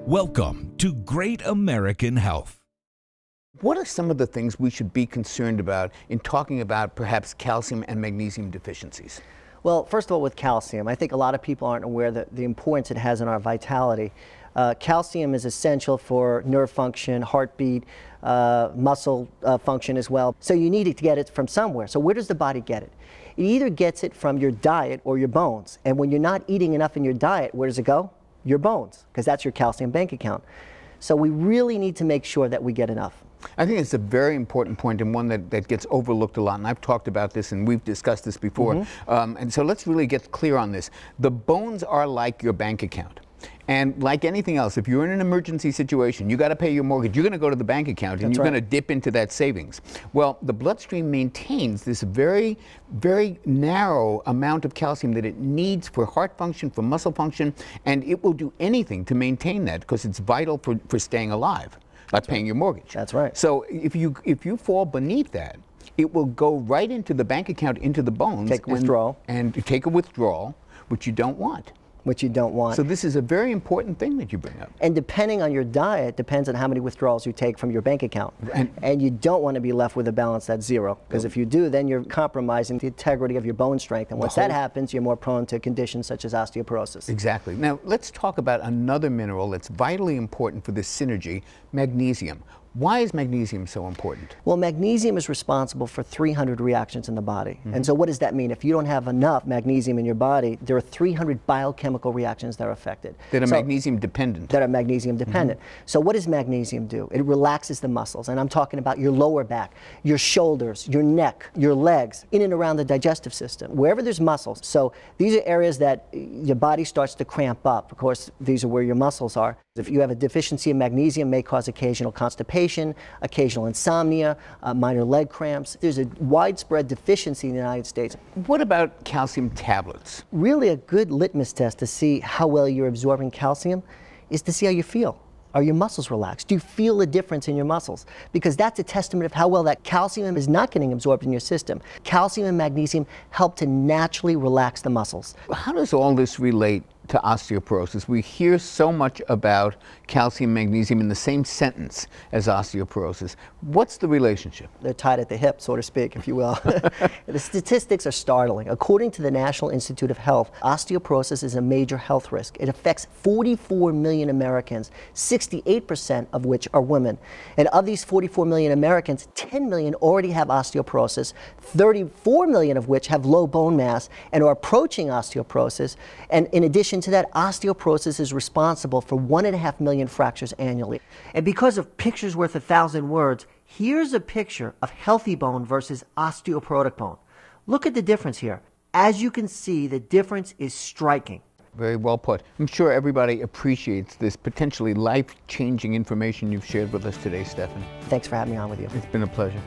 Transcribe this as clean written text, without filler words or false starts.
Welcome to Great American Health. What are some of the things we should be concerned about in talking about perhaps calcium and magnesium deficiencies? Well, first of all, with calcium, I think a lot of people aren't aware that the importance it has in our vitality. Calcium is essential for nerve function, heartbeat, muscle function as well. So you need to get it from somewhere. So where does the body get it? It either gets it from your diet or your bones. And when you're not eating enough in your diet, where does it go? Your bones, because that's your calcium bank account. So we really need to make sure that we get enough. I think it's a very important point and one that gets overlooked a lot, and I've talked about this and we've discussed this before. And so let's really get clear on this. The bones are like your bank account. And like anything else, if you're in an emergency situation, you got to pay your mortgage, you're going to go to the bank account and you're going to dip into that savings. Well, the bloodstream maintains this very, very narrow amount of calcium that it needs for heart function, for muscle function, and it will do anything to maintain that because it's vital for staying alive, like paying your mortgage. That's right. So if you fall beneath that, it will go right into the bank account, into the bones. Take a withdrawal. And take a withdrawal, which you don't want. Which you don't want. So this is a very important thing that you bring up. And depending on your diet, depends on how many withdrawals you take from your bank account. And you don't want to be left with a balance that's zero, because if you do, then you're compromising the integrity of your bone strength. And once that happens, you're more prone to conditions such as osteoporosis. Exactly. Now, let's talk about another mineral that's vitally important for this synergy, magnesium. Why is magnesium so important? Well, magnesium is responsible for 300 reactions in the body. And so what does that mean? If you don't have enough magnesium in your body, there are 300 biochemical reactions that are affected. That are magnesium dependent. That are magnesium dependent. So what does magnesium do? It relaxes the muscles. And I'm talking about your lower back, your shoulders, your neck, your legs, in and around the digestive system, wherever there's muscles. So these are areas that your body starts to cramp up. Of course, these are where your muscles are. If you have a deficiency in magnesium, it may cause occasional constipation, occasional insomnia, minor leg cramps. There's a widespread deficiency in the United States. What about calcium tablets? Really a good litmus test to see how well you're absorbing calcium is to see how you feel. Are your muscles relaxed? Do you feel a difference in your muscles? Because that's a testament of how well that calcium is not getting absorbed in your system. Calcium and magnesium help to naturally relax the muscles. How does all this relate to osteoporosis? We hear so much about calcium, magnesium in the same sentence as osteoporosis. What's the relationship? They're tied at the hip, so to speak, if you will. The statistics are startling. According to the National Institute of Health, osteoporosis is a major health risk. It affects 44 million Americans, 68% of which are women. And of these 44 million Americans, 10 million already have osteoporosis, 34 million of which have low bone mass and are approaching osteoporosis. And in addition to that, osteoporosis is responsible for 1.5 million fractures annually. And because of pictures worth 1,000 words, here's a picture of healthy bone versus osteoporotic bone. Look at the difference here. As you can see, the difference is striking. Very well put. I'm sure everybody appreciates this potentially life-changing information you've shared with us today, Stefan. Thanks for having me on with you. It's been a pleasure.